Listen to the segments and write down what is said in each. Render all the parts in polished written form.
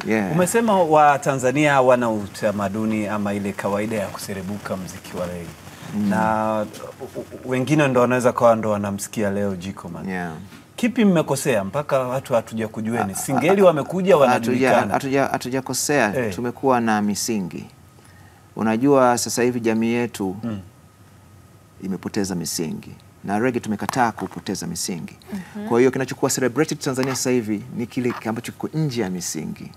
Yeah. Umesema wa Tanzania wana utamaduni ama ile kawaida ya kuserebuka muziki wa reggae. Na wengine ndo wanaweza kwa ndo wanamsikia leo Jiko Man. Yeah. Kipi mmekosea mpaka watu hatuja kujueni? Singeli wamekuja wanajulikana. Hatujakosea, tumekuwa na misingi. Unajua sasa hivi jamii yetu imepoteza misingi. Na reggae tumekataa kupoteza misingi. Kwa hiyo kinachokuwa celebrated Tanzania sasa hivi ni kile ambacho kiko nje ya misingi.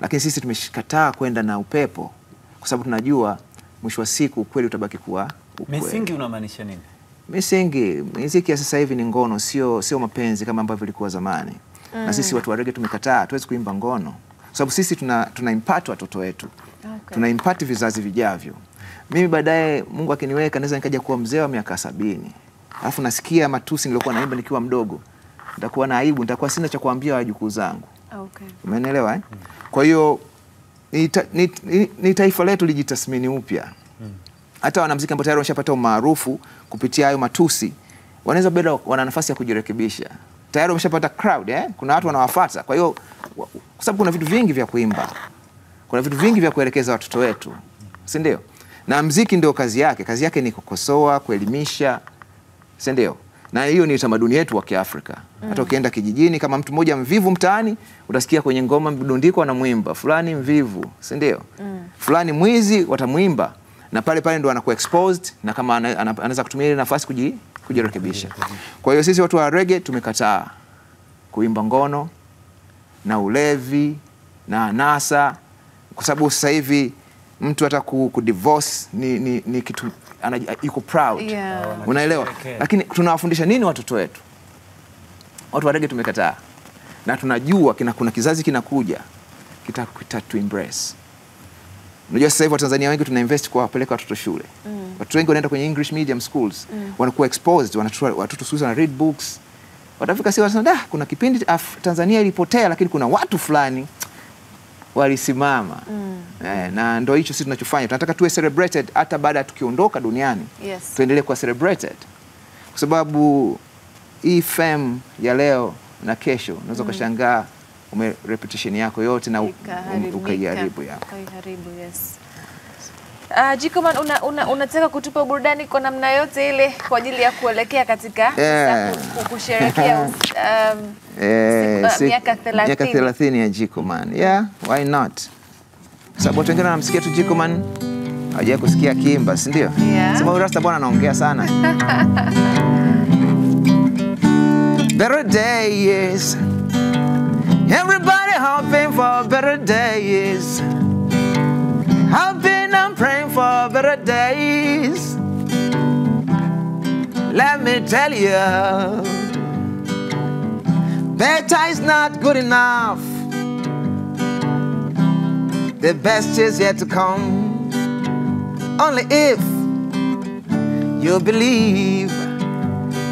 Lakini sisi tumeshikataa kwenda na upepo kwa sababu tunajua mwisho wa siku ukweli utabaki kuwa ukweli. Misingi unamaanisha nini? Misingi, muziki ya sasa hivi ni ngono, sio mapenzi kama ambavyo ilikuwa zamani. Na sisi watu wa reggae tumekataa, tuwezi kuimba ngono. Kwa sababu sisi tuna impact watoto wetu. Tuna impact vizazi vijavyo. Mimi baadaye Mungu akiniweka naweza nikaja kuwa mzee wa miaka 70. Alafu nasikia matusi nilikuwa naimba nikiwa mdogo. Nitakuwa na aibu, nitakuwa sina cha kuambia wajukuu zangu. Umeelewa eh? Kwa hiyo ni taifa letu lijitathmini upya. Hata wanamuziki ambao tayari wameshapata umaarufu kupitia hayo matusi, wanaweza bado wana nafasi ya kujirekebisha. Tayari wameshapata crowd kuna watu wanawafuata. Kwa hiyo kwa sababu kuna vitu vingi vya kuimba. Kuna vitu vingi vya kuelekeza watoto wetu. Si ndio? Na muziki ndio kazi yake. Kazi yake ni kukosoa, kuelimisha. Si ndio? Na hiyo ni utamaduni wetu wa Kiafrika. Hata ukienda kijijini kama mtu mmoja mvivu mtaani, utasikia kwenye ngoma mdundiko wanamuimba fulani mvivu, si ndio? Fulani mwizi watamuimba. Na pale ndo anakuwa exposed na kama anaweza kutumia ile nafasi kujirekebisha. Kwa hiyo sisi watu wa reggae tumekataa kuimba ngono na ulevi na anasa kwa sababu sasa hivi mtu hata kudivorce ni kitu yuko proud. Unaelewa? Lakini tunawafundisha nini watoto wetu? Watu wa reggae tumekataa. Na tunajua kuna kizazi kinakuja kita embrace. Unajua sasa hivi Tanzania wengi tunainvest kwa kupeleka watoto shule. Watu wengi wanaenda kwenye English medium schools. Wanakuwa exposed, watoto sasa wana read books. Watafika sasa wanasema kuna kipindi Tanzania ilipotea lakini kuna watu fulani walisimama. Na ndio hicho sisi tunachofanya. Tunataka tuwe celebrated hata baada ya tukiondoka duniani. Tuendelee kuwa celebrated. Kwa sababu hii fame ya leo na kesho unaweza kushangaa reputation yako yote na ukaiharibu yako. Jiko Man, unataka kutupa burudani kwa namna yote ile kwa ajili ya kuelekea katika kusherehekea miaka 30. Miaka 30 ya Jiko Man. Yeah, why not? Sababu watu wengine wanamsikia tu Jiko Man, hawajawahi kusikia kiimba, si ndio? Sababu rasta bwana anaongea sana. Better days. Everybody hoping for better days. Hoping and praying for better days. Let me tell you, better is not good enough. The best is yet to come. Only if you believe.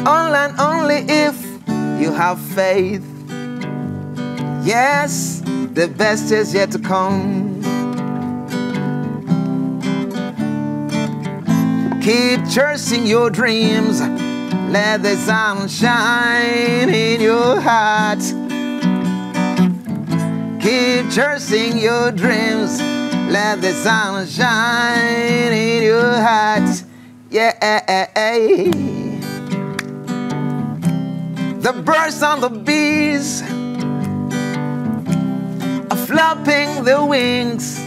Only and only if you have faith. Yes, the best is yet to come. Keep chasing your dreams. Let the sun shine in your heart. Keep chasing your dreams. Let the sun shine in your heart. Yeah. The birds and the bees are flapping their wings.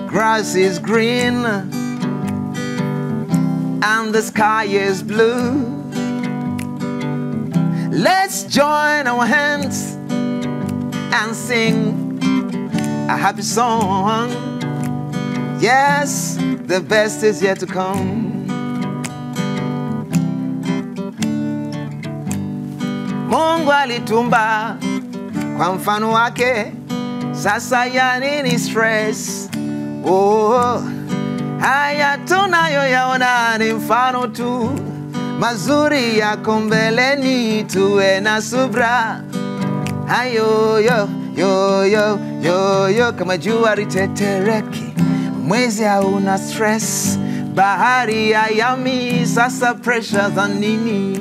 Grass is green and the sky is blue. Let's join our hands and sing a happy song. Yes, the best is yet to come. Mungu alitumba kwa mfano wake, sasa ya nini stress? Haya tunayoyaona ni mfano tu, mazuri yako mbeleni, tuwe na subra. Hayo yo kama jua litetereki, mwezi hauna stress, bahari hayami, sasa pressure za nini?